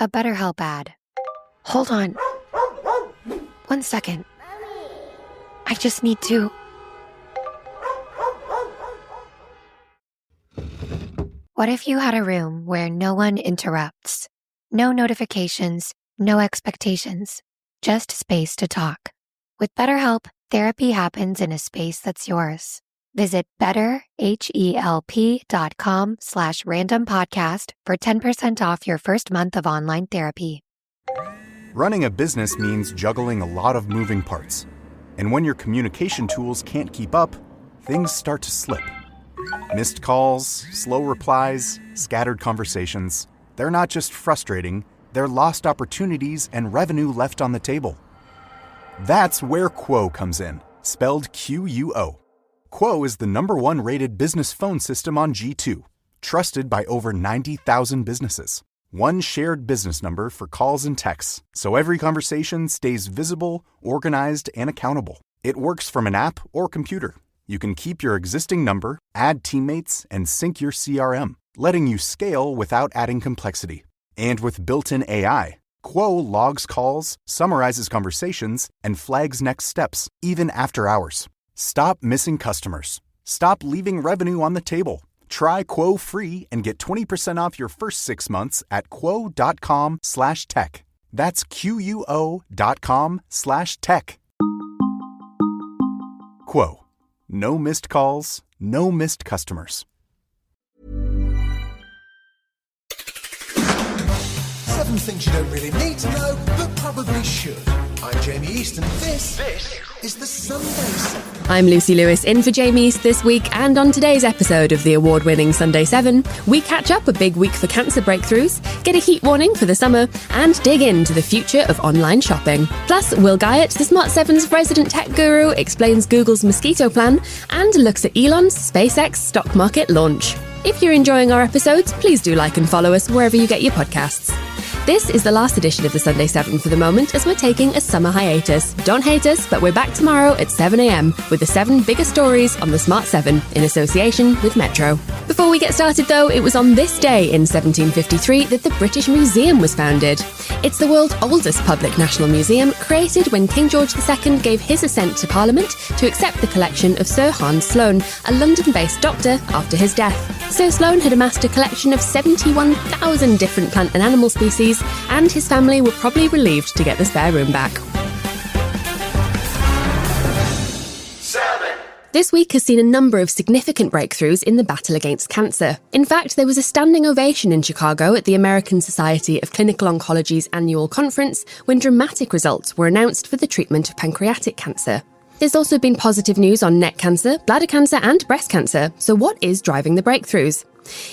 A BetterHelp ad. Hold on. 1 second. I just need to... What if you had a room where no one interrupts? No notifications, no expectations, just space to talk. With BetterHelp, therapy happens in a space that's yours. Visit betterhelp.com/randompodcast for 10% off your first month of online therapy. Running a business means juggling a lot of moving parts. And when your communication tools can't keep up, things start to slip. Missed calls, slow replies, scattered conversations. They're not just frustrating, they're lost opportunities and revenue left on the table. That's where Quo comes in, spelled Q-U-O. Quo is the #1 rated business phone system on G2, trusted by over 90,000 businesses. One shared business number for calls and texts, so every conversation stays visible, organized, and accountable. It works from an app or computer. You can keep your existing number, add teammates, and sync your CRM, letting you scale without adding complexity. And with built-in AI, Quo logs calls, summarizes conversations, and flags next steps, even after hours. Stop missing customers. Stop leaving revenue on the table. Try Quo free and get 20% off your first 6 months at quo.com/tech. That's QUO.com/tech. Quo. No missed calls, no missed customers. 7 things you don't really need to know, but probably should. I'm Jamie East, and this is the Sunday 7. I'm Lucy Lewis, in for Jamie East this week, and on today's episode of the award-winning Sunday 7, we catch up a big week for cancer breakthroughs, get a heat warning for the summer, and dig into the future of online shopping. Plus, Will Guyatt, the Smart 7's resident tech guru, explains Google's mosquito plan and looks at Elon's SpaceX stock market launch. If you're enjoying our episodes, please do like and follow us wherever you get your podcasts. This is the last edition of the Sunday 7 for the moment, as we're taking a summer hiatus. Don't hate us, but we're back tomorrow at 7 a.m. with the 7 biggest stories on the Smart 7 in association with Metro. Before we get started though, it was on this day in 1753 that the British Museum was founded. It's the world's oldest public national museum, created when King George II gave his assent to Parliament to accept the collection of Sir Hans Sloane, a London-based doctor, after his death. Sir Sloane had amassed a collection of 71,000 different plant and animal species, and his family were probably relieved to get the spare room back. 7. This week has seen a number of significant breakthroughs in the battle against cancer. In fact, there was a standing ovation in Chicago at the American Society of Clinical Oncology's annual conference when dramatic results were announced for the treatment of pancreatic cancer. There's also been positive news on neck cancer, bladder cancer and breast cancer. So what is driving the breakthroughs?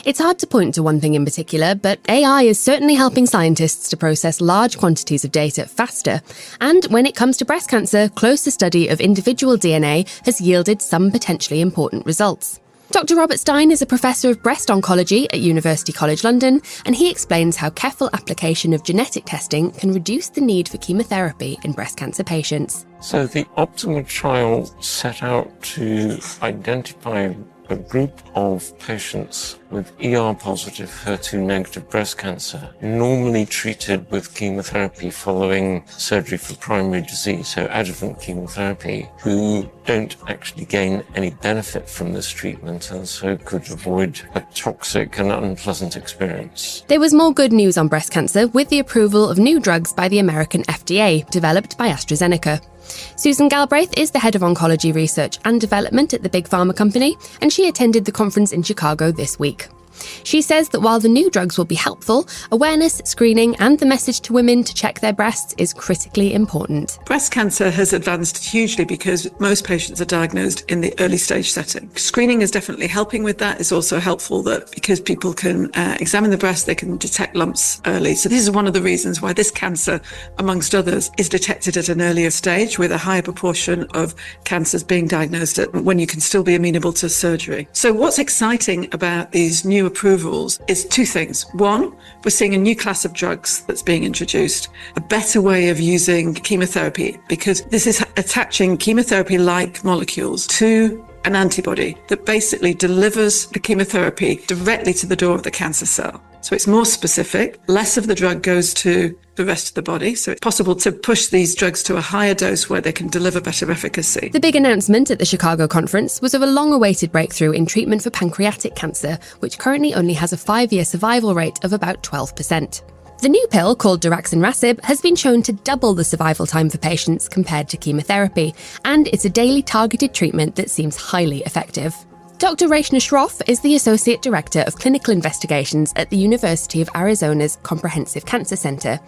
It's hard to point to one thing in particular, but AI is certainly helping scientists to process large quantities of data faster. And when it comes to breast cancer, closer study of individual DNA has yielded some potentially important results. Dr. Robert Stein is a professor of breast oncology at University College London, and he explains how careful application of genetic testing can reduce the need for chemotherapy in breast cancer patients. So the optimal trial set out to identify a group of patients with ER-positive, HER2-negative breast cancer, normally treated with chemotherapy following surgery for primary disease, so adjuvant chemotherapy, who don't actually gain any benefit from this treatment and so could avoid a toxic and unpleasant experience. There was more good news on breast cancer with the approval of new drugs by the American FDA, developed by AstraZeneca. Susan Galbraith is the head of oncology research and development at the big pharma company, and she attended the conference in Chicago this week. She says that while the new drugs will be helpful, awareness, screening and the message to women to check their breasts is critically important. Breast cancer has advanced hugely because most patients are diagnosed in the early stage setting. Screening is definitely helping with that. It's also helpful that because people can examine the breast, they can detect lumps early. So this is one of the reasons why this cancer, amongst others, is detected at an earlier stage, with a higher proportion of cancers being diagnosed when you can still be amenable to surgery. So what's exciting about these new approvals is 2 things. One, we're seeing a new class of drugs that's being introduced, a better way of using chemotherapy, because this is attaching chemotherapy-like molecules to an antibody that basically delivers the chemotherapy directly to the door of the cancer cell. So it's more specific. Less of the drug goes to the rest of the body. So it's possible to push these drugs to a higher dose where they can deliver better efficacy. The big announcement at the Chicago conference was of a long-awaited breakthrough in treatment for pancreatic cancer, which currently only has a 5-year survival rate of about 12%. The new pill, called daraxonrasib, has been shown to double the survival time for patients compared to chemotherapy, and it's a daily targeted treatment that seems highly effective. Dr. Rachna Shroff is the Associate Director of Clinical Investigations at the University of Arizona's Comprehensive Cancer Center,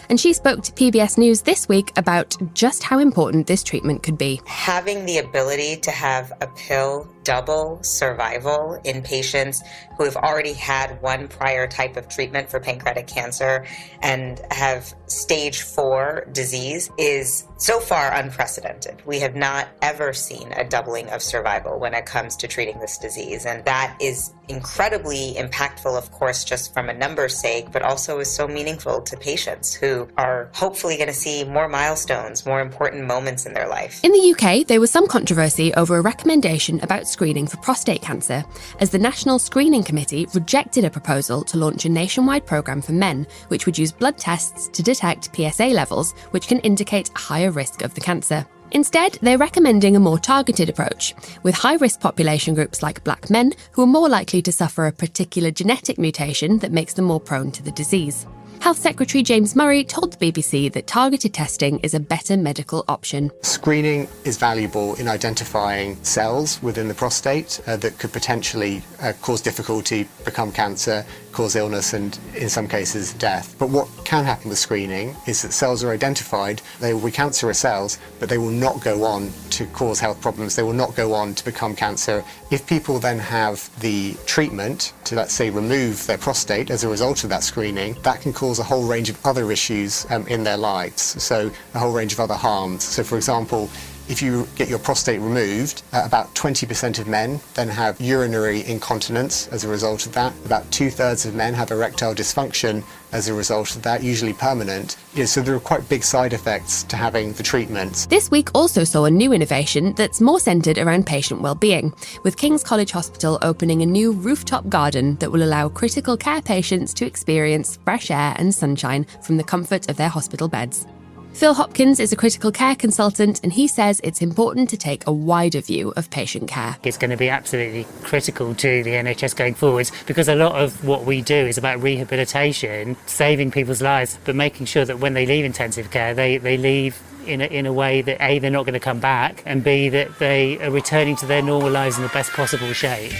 and she spoke to PBS News this week about just how important this treatment could be. Having the ability to have a pill double survival in patients who have already had one prior type of treatment for pancreatic cancer and have stage 4 disease is so far unprecedented. We have not ever seen a doubling of survival when it comes to treating this disease, and that is incredibly impactful, of course, just from a numbers sake, but also is so meaningful to patients who are hopefully going to see more milestones, more important moments in their life. In the UK, there was some controversy over a recommendation about screening for prostate cancer, as the National Screening Committee rejected a proposal to launch a nationwide programme for men, which would use blood tests to detect PSA levels, which can indicate a higher risk of the cancer. Instead, they're recommending a more targeted approach, with high-risk population groups like black men who are more likely to suffer a particular genetic mutation that makes them more prone to the disease. Health Secretary James Murray told the BBC that targeted testing is a better medical option. Screening is valuable in identifying cells within the prostate that could potentially cause difficulty, become cancer, cause illness and, in some cases, death. But what can happen with screening is that cells are identified, they will be cancerous cells, but they will not go on to cause health problems, they will not go on to become cancer. If people then have the treatment to, let's say, remove their prostate as a result of that screening, that can cause a whole range of other issues in their lives, so a whole range of other harms. So, for example, if you get your prostate removed, about 20% of men then have urinary incontinence as a result of that. About 2/3 of men have erectile dysfunction as a result of that, usually permanent. So there are quite big side effects to having the treatment. This week also saw a new innovation that's more centred around patient well-being, with King's College Hospital opening a new rooftop garden that will allow critical care patients to experience fresh air and sunshine from the comfort of their hospital beds. Phil Hopkins is a critical care consultant, and he says it's important to take a wider view of patient care. It's going to be absolutely critical to the NHS going forwards, because a lot of what we do is about rehabilitation, saving people's lives, but making sure that when they leave intensive care, they leave in a way that A, they're not going to come back, and B, that they are returning to their normal lives in the best possible shape.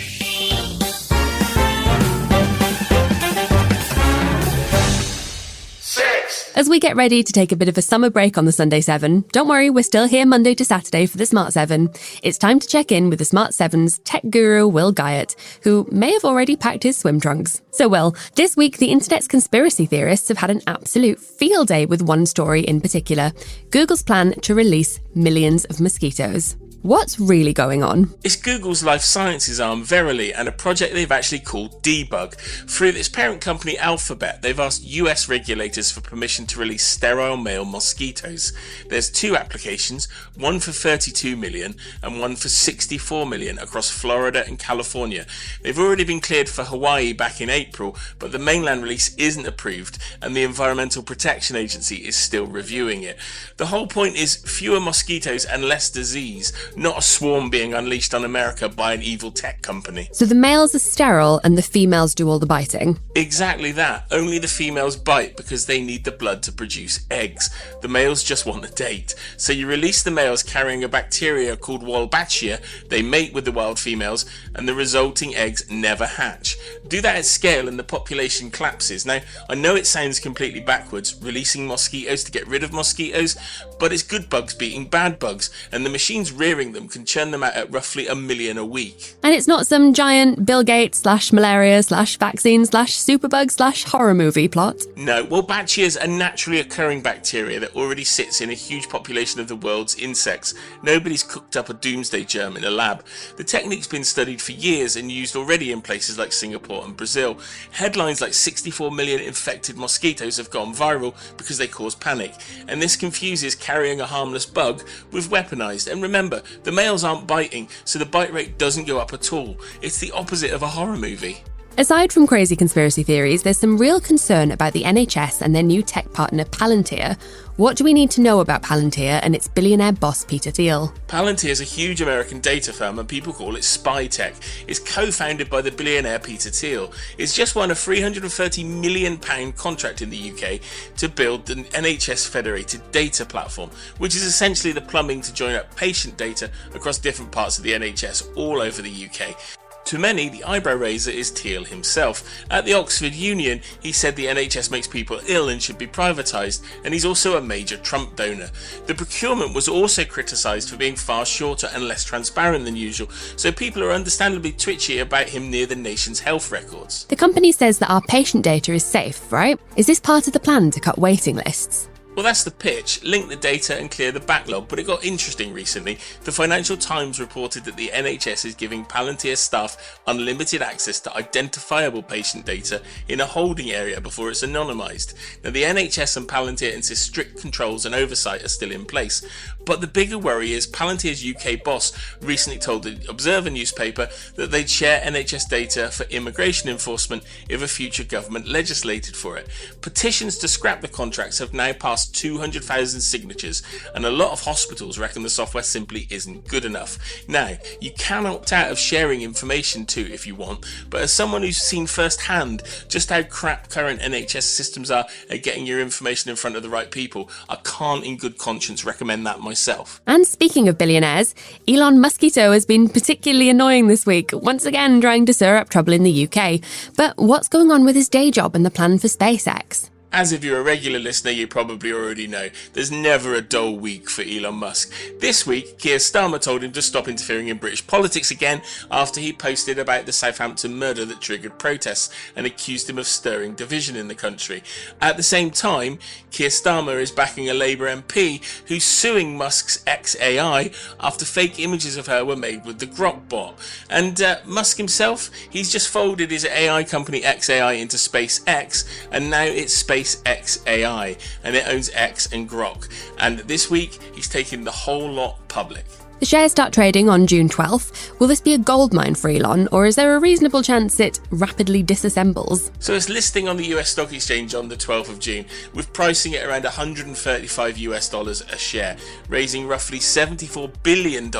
As we get ready to take a bit of a summer break on the Sunday 7, don't worry, we're still here Monday to Saturday for the Smart 7. It's time to check in with the Smart 7's tech guru Will Guyatt, who may have already packed his swim trunks. So Will, this week the internet's conspiracy theorists have had an absolute field day with one story in particular: Google's plan to release millions of mosquitoes. What's really going on? It's Google's life sciences arm, Verily, and a project they've actually called Debug. Through its parent company Alphabet, they've asked US regulators for permission to release sterile male mosquitoes. There's 2 applications, one for 32 million and one for 64 million across Florida and California. They've already been cleared for Hawaii back in April, but the mainland release isn't approved and the Environmental Protection Agency is still reviewing it. The whole point is fewer mosquitoes and less disease, not a swarm being unleashed on America by an evil tech company. So the males are sterile and the females do all the biting? Exactly that. Only the females bite because they need the blood to produce eggs. The males just want a date. So you release the males carrying a bacteria called Wolbachia, they mate with the wild females, and the resulting eggs never hatch. Do that at scale and the population collapses. Now, I know it sounds completely backwards, releasing mosquitoes to get rid of mosquitoes, but it's good bugs beating bad bugs, and the machines rearing them can churn them out at roughly 1 million a week. And it's not some giant Bill Gates /malaria /vaccine /superbug /horror movie plot? No, Wolbachia is a naturally occurring bacteria that already sits in a huge population of the world's insects. Nobody's cooked up a doomsday germ in a lab. The technique's been studied for years and used already in places like Singapore and Brazil. Headlines like 64 million infected mosquitoes have gone viral because they cause panic, and this confuses carrying a harmless bug with weaponized. And remember, the males aren't biting, so the bite rate doesn't go up at all. It's the opposite of a horror movie. Aside from crazy conspiracy theories, there's some real concern about the NHS and their new tech partner Palantir. What do we need to know about Palantir and its billionaire boss Peter Thiel? Palantir is a huge American data firm and people call it spy tech. It's co-founded by the billionaire Peter Thiel. It's just won a £330 million contract in the UK to build the NHS Federated Data Platform, which is essentially the plumbing to join up patient data across different parts of the NHS all over the UK. To many, the eyebrow raiser is Thiel himself. At the Oxford Union, he said the NHS makes people ill and should be privatised, and he's also a major Trump donor. The procurement was also criticised for being far shorter and less transparent than usual, so people are understandably twitchy about him near the nation's health records. The company says that our patient data is safe, right? Is this part of the plan to cut waiting lists? Well, that's the pitch, link the data and clear the backlog, but it got interesting recently. The Financial Times reported that the NHS is giving Palantir staff unlimited access to identifiable patient data in a holding area before it's anonymised. Now, the NHS and Palantir insist strict controls and oversight are still in place, but the bigger worry is Palantir's UK boss recently told the Observer newspaper that they'd share NHS data for immigration enforcement if a future government legislated for it. Petitions to scrap the contracts have now passed 200,000 signatures, and a lot of hospitals reckon the software simply isn't good enough. Now, you can opt out of sharing information too if you want, but as someone who's seen firsthand just how crap current NHS systems are at getting your information in front of the right people, I can't in good conscience recommend that myself. And speaking of billionaires, Elon Mosquito has been particularly annoying this week, once again trying to stir up trouble in the UK. But what's going on with his day job and the plan for SpaceX? As if you're a regular listener, you probably already know, there's never a dull week for Elon Musk. This week, Keir Starmer told him to stop interfering in British politics again after he posted about the Southampton murder that triggered protests and accused him of stirring division in the country. At the same time, Keir Starmer is backing a Labour MP who's suing Musk's XAI after fake images of her were made with the Grok bot. And Musk himself, he's just folded his AI company XAI into SpaceX, and now it's SpaceXAI, and it owns X and Grok. And this week, he's taking the whole lot public. The shares start trading on June 12th. Will this be a goldmine for Elon, or is there a reasonable chance it rapidly disassembles? So it's listing on the US Stock Exchange on the 12th of June, with pricing at around $135 a share, raising roughly $74 billion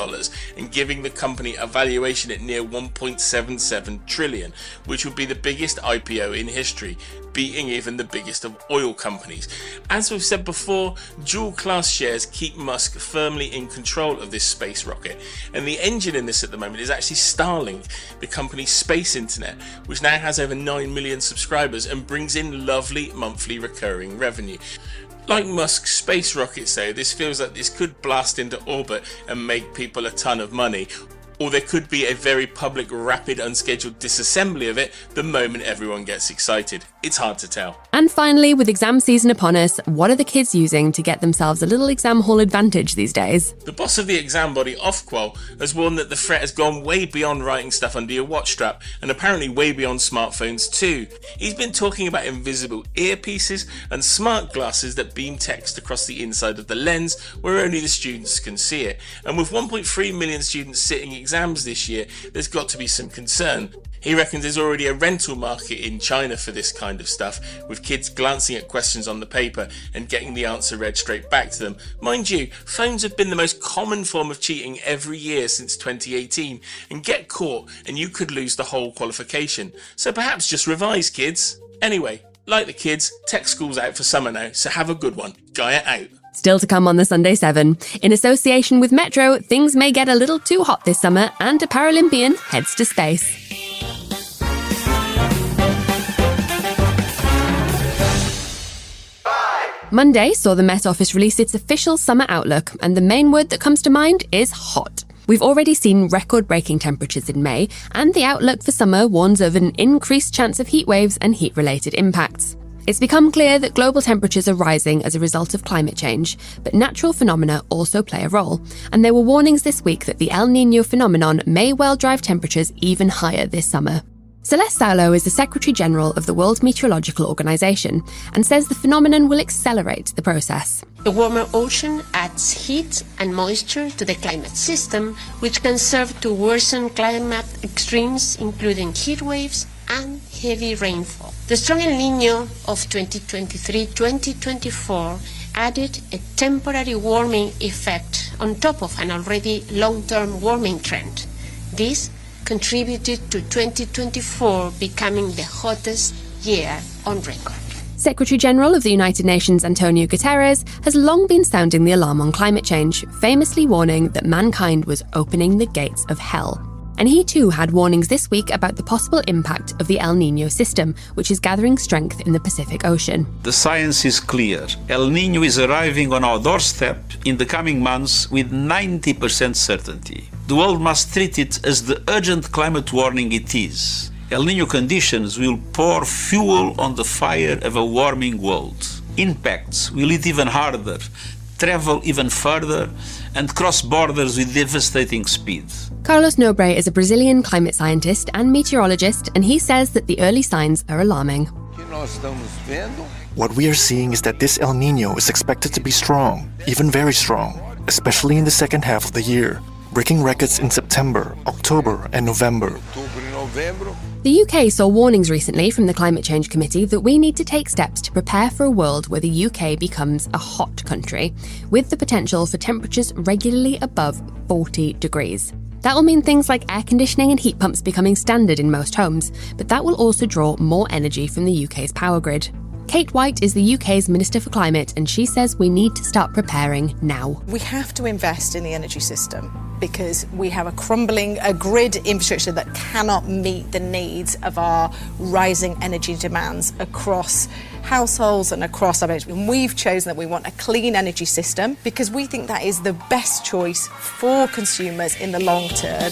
and giving the company a valuation at near $1.77 trillion, which would be the biggest IPO in history, beating even the biggest of oil companies. As we've said before, dual-class shares keep Musk firmly in control of this space rocket, and the engine in this at the moment is actually Starlink, the company's space internet, which now has over 9 million subscribers and brings in lovely monthly recurring revenue. Like Musk's space rockets though, this feels like this could blast into orbit and make people a ton of money, or there could be a very public, rapid, unscheduled disassembly of it the moment everyone gets excited. It's hard to tell. And finally, with exam season upon us, what are the kids using to get themselves a little exam hall advantage these days? The boss of the exam body, Ofqual, has warned that the threat has gone way beyond writing stuff under your watch strap, and apparently way beyond smartphones too. He's been talking about invisible earpieces and smart glasses that beam text across the inside of the lens where only the students can see it. And with 1.3 million students sitting exams this year, there's got to be some concern. He reckons there's already a rental market in China for this kind of stuff, with kids glancing at questions on the paper and getting the answer read straight back to them. Mind you, phones have been the most common form of cheating every year since 2018, and get caught and you could lose the whole qualification. So perhaps just revise, kids. Anyway, like the kids, tech school's out for summer now, so have a good one. Guyatt out. Still to come on the Sunday 7. In association with Metro, things may get a little too hot this summer, and a Paralympian heads to space. Monday saw the Met Office release its official summer outlook, and the main word that comes to mind is hot. We've already seen record-breaking temperatures in May, and the outlook for summer warns of an increased chance of heat waves and heat-related impacts. It's become clear that global temperatures are rising as a result of climate change, but natural phenomena also play a role, and there were warnings this week that the El Niño phenomenon may well drive temperatures even higher this summer. Celeste Saulo is the Secretary General of the World Meteorological Organization and says the phenomenon will accelerate the process. The warmer ocean adds heat and moisture to the climate system, which can serve to worsen climate extremes, including heat waves and heavy rainfall. The strong El Niño of 2023-2024 added a temporary warming effect on top of an already long-term warming trend. This contributed to 2024 becoming the hottest year on record. Secretary-General of the United Nations Antonio Guterres has long been sounding the alarm on climate change, famously warning that mankind was opening the gates of hell. And he too had warnings this week about the possible impact of the El Niño system, which is gathering strength in the Pacific Ocean. The science is clear. El Niño is arriving on our doorstep in the coming months with 90% certainty. The world must treat it as the urgent climate warning it is. El Niño conditions will pour fuel on the fire of a warming world. Impacts will hit even harder, travel even further, and cross borders with devastating speed. Carlos Nobre is a Brazilian climate scientist and meteorologist, and he says that the early signs are alarming. What we are seeing is that this El Niño is expected to be strong, even very strong, especially in the second half of the year, breaking records in September, October, and November. The UK saw warnings recently from the Climate Change Committee that we need to take steps to prepare for a world where the UK becomes a hot country, with the potential for temperatures regularly above 40 degrees. That will mean things like air conditioning and heat pumps becoming standard in most homes, but that will also draw more energy from the UK's power grid. Kate White is the UK's Minister for Climate, and she says we need to start preparing now. We have to invest in the energy system because we have a grid infrastructure that cannot meet the needs of our rising energy demands across households and across our energy. And we've chosen that we want a clean energy system because we think that is the best choice for consumers in the long term.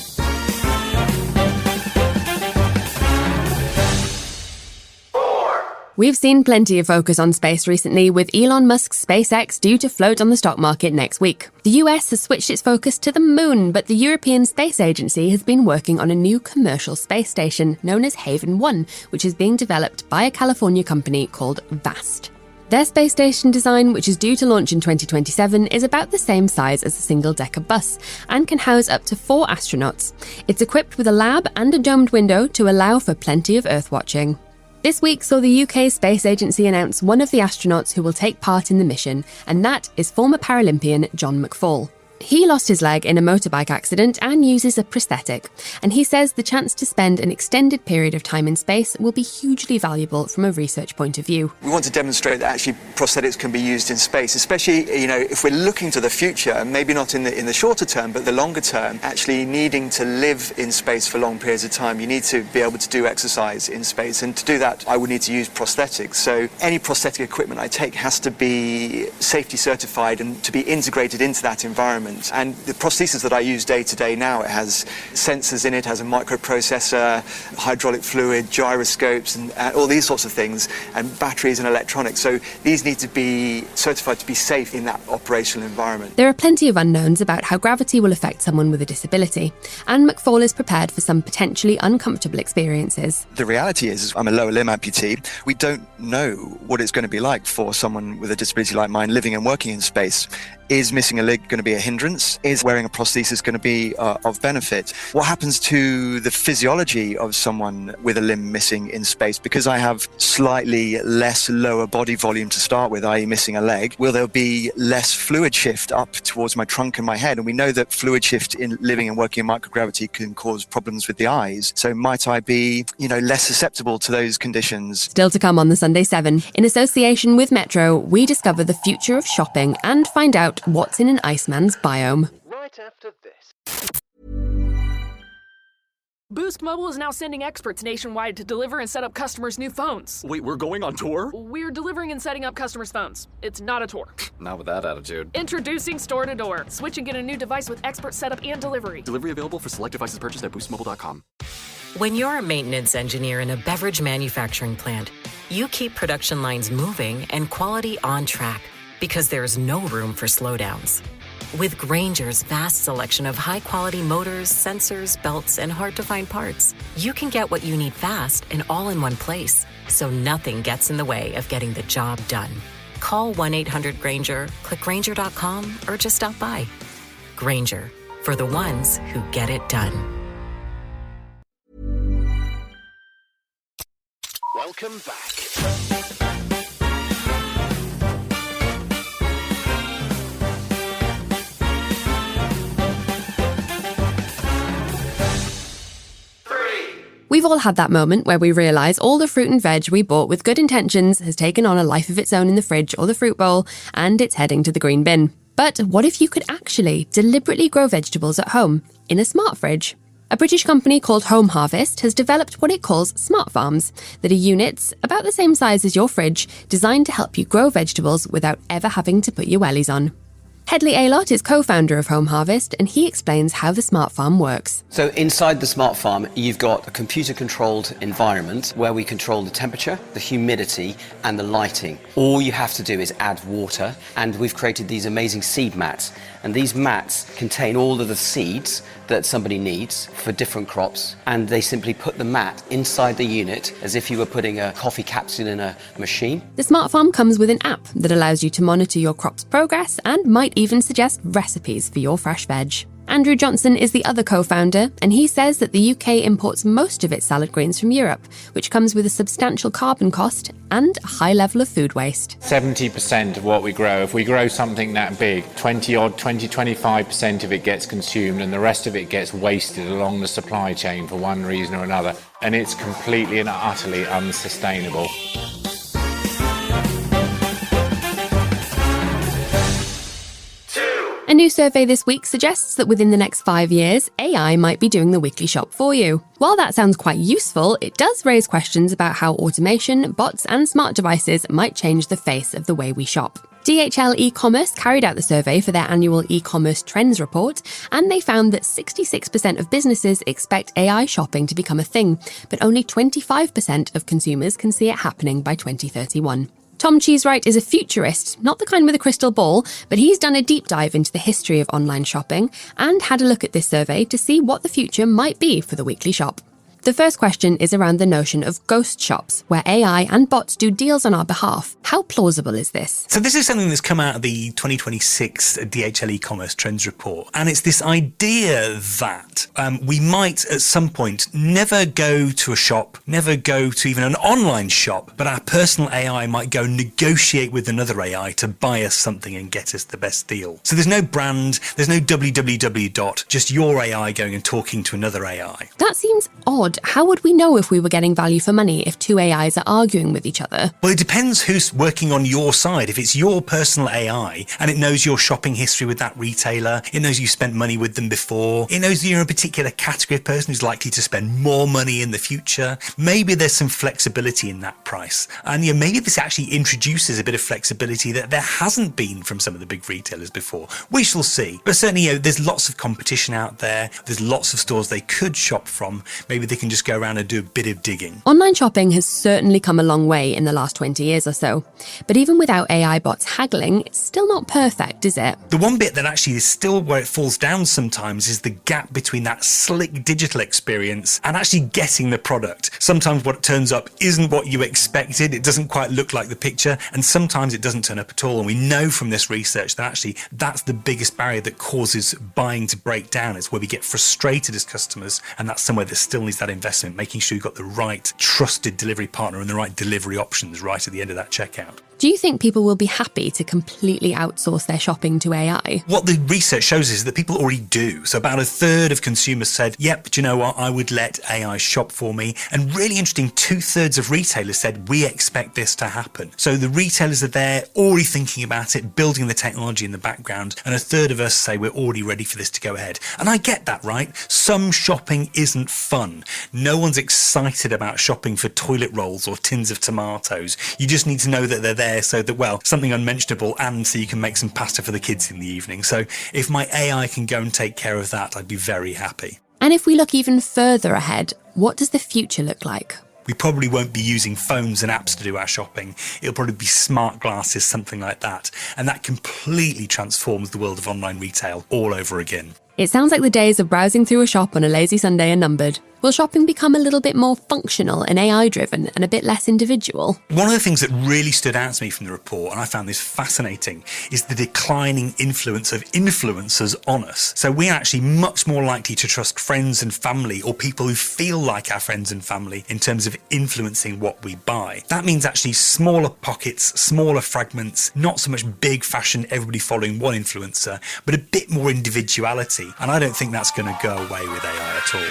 We've seen plenty of focus on space recently, with Elon Musk's SpaceX due to float on the stock market next week. The US has switched its focus to the moon, but the European Space Agency has been working on a new commercial space station known as Haven 1, which is being developed by a California company called VAST. Their space station design, which is due to launch in 2027, is about the same size as a single-decker bus and can house up to 4 astronauts. It's equipped with a lab and a domed window to allow for plenty of Earth watching. This week saw the UK Space Agency announce one of the astronauts who will take part in the mission, and that is former Paralympian John McFall. He lost his leg in a motorbike accident and uses a prosthetic, and he says the chance to spend an extended period of time in space will be hugely valuable from a research point of view. We want to demonstrate that actually prosthetics can be used in space, especially, if we're looking to the future, and maybe not in the shorter term, but the longer term, actually needing to live in space for long periods of time. You need to be able to do exercise in space, and to do that, I would need to use prosthetics. So any prosthetic equipment I take has to be safety certified and to be integrated into that environment. And the prosthesis that I use day to day now, it has sensors in it, has a microprocessor, hydraulic fluid, gyroscopes, and all these sorts of things, and batteries and electronics. So these need to be certified to be safe in that operational environment. There are plenty of unknowns about how gravity will affect someone with a disability, and McFall is prepared for some potentially uncomfortable experiences. The reality is, I'm a lower limb amputee. We don't know what it's going to be like for someone with a disability like mine living and working in space. Is missing a leg going to be a hindrance? Is wearing a prosthesis going to be of benefit? What happens to the physiology of someone with a limb missing in space? Because I have slightly less lower body volume to start with, i.e. missing a leg, will there be less fluid shift up towards my trunk and my head? And we know that fluid shift in living and working in microgravity can cause problems with the eyes. So might I be, less susceptible to those conditions? Still to come on the Sunday 7. In association with Metro, we discover the future of shopping and find out what's in an Iceman's biome. Right after this. Boost Mobile is now sending experts nationwide to deliver and set up customers' new phones. Wait, we're going on tour? We're delivering and setting up customers' phones. It's not a tour. Not with that attitude. Introducing Store to Door. Switch and get a new device with expert setup and delivery. Delivery available for select devices purchased at boostmobile.com. When you're a maintenance engineer in a beverage manufacturing plant, you keep production lines moving and quality on track, because there's no room for slowdowns. With Grainger's vast selection of high-quality motors, sensors, belts, and hard-to-find parts, you can get what you need fast and all in one place, so nothing gets in the way of getting the job done. Call 1-800-GRAINGER, click Grainger.com, or just stop by. Grainger, for the ones who get it done. Welcome back. We've all had that moment where we realise all the fruit and veg we bought with good intentions has taken on a life of its own in the fridge or the fruit bowl, and it's heading to the green bin. But what if you could actually deliberately grow vegetables at home in a smart fridge? A British company called Home Harvest has developed what it calls smart farms, that are units about the same size as your fridge, designed to help you grow vegetables without ever having to put your wellies on. Hedley Aylott is co-founder of Home Harvest, and he explains how the smart farm works. So inside the smart farm, you've got a computer-controlled environment where we control the temperature, the humidity, and the lighting. All you have to do is add water, and we've created these amazing seed mats. And these mats contain all of the seeds that somebody needs for different crops, and they simply put the mat inside the unit as if you were putting a coffee capsule in a machine. The smart farm comes with an app that allows you to monitor your crop's progress and might even suggest recipes for your fresh veg. Andrew Johnson is the other co-founder, and he says that the UK imports most of its salad greens from Europe, which comes with a substantial carbon cost and a high level of food waste. 70% of what we grow, if we grow something that big, 25% of it gets consumed and the rest of it gets wasted along the supply chain for one reason or another. And it's completely and utterly unsustainable. A new survey this week suggests that within the next 5 years, AI might be doing the weekly shop for you. While that sounds quite useful, it does raise questions about how automation, bots, and smart devices might change the face of the way we shop. DHL e-commerce carried out the survey for their annual e-commerce trends report, and they found that 66% of businesses expect AI shopping to become a thing, but only 25% of consumers can see it happening by 2031. Tom Cheesewright is a futurist, not the kind with a crystal ball, but he's done a deep dive into the history of online shopping and had a look at this survey to see what the future might be for the weekly shop. The first question is around the notion of ghost shops, where AI and bots do deals on our behalf. How plausible is this? So this is something that's come out of the 2026 DHL e-commerce trends report. And it's this idea that we might at some point never go to a shop, never go to even an online shop, but our personal AI might go negotiate with another AI to buy us something and get us the best deal. So there's no brand, there's no www. Just your AI going and talking to another AI. That seems odd. How would we know if we were getting value for money if two AIs are arguing with each other? Well, it depends who's working on your side. If it's your personal AI and it knows your shopping history with that retailer, it knows you spent money with them before, it knows you're a particular category of person who's likely to spend more money in the future, maybe there's some flexibility in that price. And maybe this actually introduces a bit of flexibility that there hasn't been from some of the big retailers before. We shall see. But certainly, there's lots of competition out there. There's lots of stores they could shop from. Maybe they can just go around and do a bit of digging. Online shopping has certainly come a long way in the last 20 years or so. But even without AI bots haggling, it's still not perfect, is it? The one bit that actually is still where it falls down sometimes is the gap between that slick digital experience and actually getting the product. Sometimes what turns up isn't what you expected. It doesn't quite look like the picture, and sometimes it doesn't turn up at all. And we know from this research that actually that's the biggest barrier that causes buying to break down. It's where we get frustrated as customers, and that's somewhere that still needs that investment, making sure you've got the right trusted delivery partner and the right delivery options right at the end of that checkout. Do you think people will be happy to completely outsource their shopping to AI? What the research shows is that people already do. So about a third of consumers said, yep, do you know what, I would let AI shop for me. And really interesting, 2/3 of retailers said, we expect this to happen. So the retailers are there already thinking about it, building the technology in the background. And a third of us say we're already ready for this to go ahead. And I get that, right? Some shopping isn't fun. No one's excited about shopping for toilet rolls or tins of tomatoes. You just need to know that they're there so that, well, something unmentionable, and so you can make some pasta for the kids in the evening. So if my AI can go and take care of that, I'd be very happy. And if we look even further ahead, what does the future look like? We probably won't be using phones and apps to do our shopping. It'll probably be smart glasses, something like that. And that completely transforms the world of online retail all over again. It sounds like the days of browsing through a shop on a lazy Sunday are numbered. Will shopping become a little bit more functional and AI-driven and a bit less individual? One of the things that really stood out to me from the report, and I found this fascinating, is the declining influence of influencers on us. So we're actually much more likely to trust friends and family, or people who feel like our friends and family, in terms of influencing what we buy. That means actually smaller pockets, smaller fragments, not so much big fashion, everybody following one influencer, but a bit more individuality. And I don't think that's going to go away with AI at all.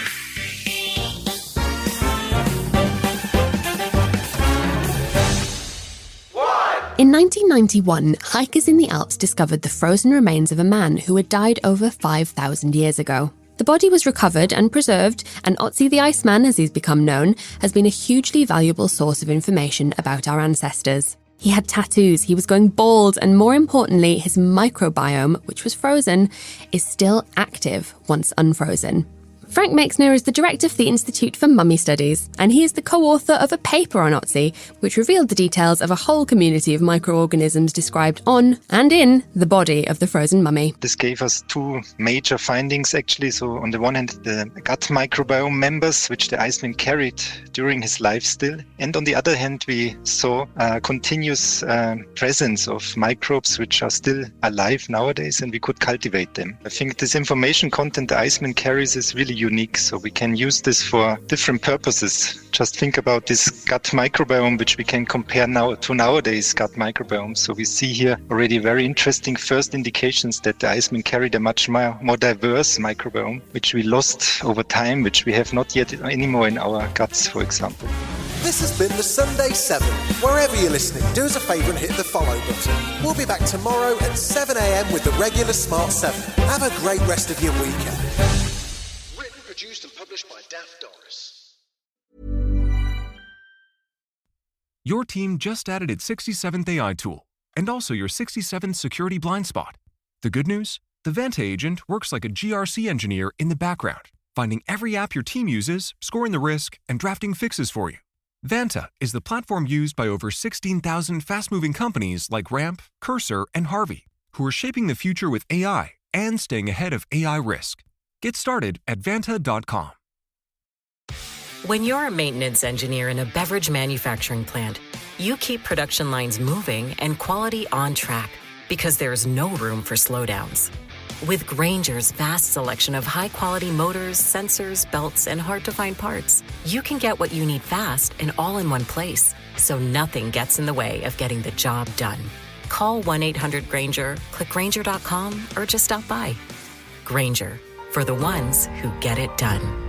In 1991, hikers in the Alps discovered the frozen remains of a man who had died over 5,000 years ago. The body was recovered and preserved, and Otzi the Iceman, as he's become known, has been a hugely valuable source of information about our ancestors. He had tattoos, he was going bald, and more importantly, his microbiome, which was frozen, is still active once unfrozen. Frank Meixner is the director for the Institute for Mummy Studies, and he is the co-author of a paper on Otzi, which revealed the details of a whole community of microorganisms described on and in the body of the frozen mummy. This gave us two major findings, actually. So on the one hand, the gut microbiome members, which the Iceman carried during his life still. And on the other hand, we saw a continuous presence of microbes which are still alive nowadays, and we could cultivate them. I think this information content the Iceman carries is really unique, so we can use this for different purposes. Just think about this gut microbiome, which we can compare now to nowadays gut microbiome. So we see here already very interesting first indications that the Iceman carried a much more diverse microbiome, which we lost over time, which we have not yet anymore in our guts, for example. This has been the Sunday 7. Wherever you're listening, do us a favour and hit the follow button. We'll be back tomorrow at 7 a.m. with the regular Smart 7. Have a great rest of your weekend. Produced and published by Daft Doris. Your team just added its 67th AI tool, and also your 67th security blind spot. The good news? The Vanta agent works like a GRC engineer in the background, finding every app your team uses, scoring the risk, and drafting fixes for you. Vanta is the platform used by over 16,000 fast-moving companies like Ramp, Cursor, and Harvey, who are shaping the future with AI and staying ahead of AI risk. Get started at Vanta.com. When you're a maintenance engineer in a beverage manufacturing plant, you keep production lines moving and quality on track because there's no room for slowdowns. With Grainger's vast selection of high-quality motors, sensors, belts, and hard-to-find parts, you can get what you need fast and all in one place, so nothing gets in the way of getting the job done. Call 1-800-GRAINGER, click Grainger.com, or just stop by. Grainger, for the ones who get it done.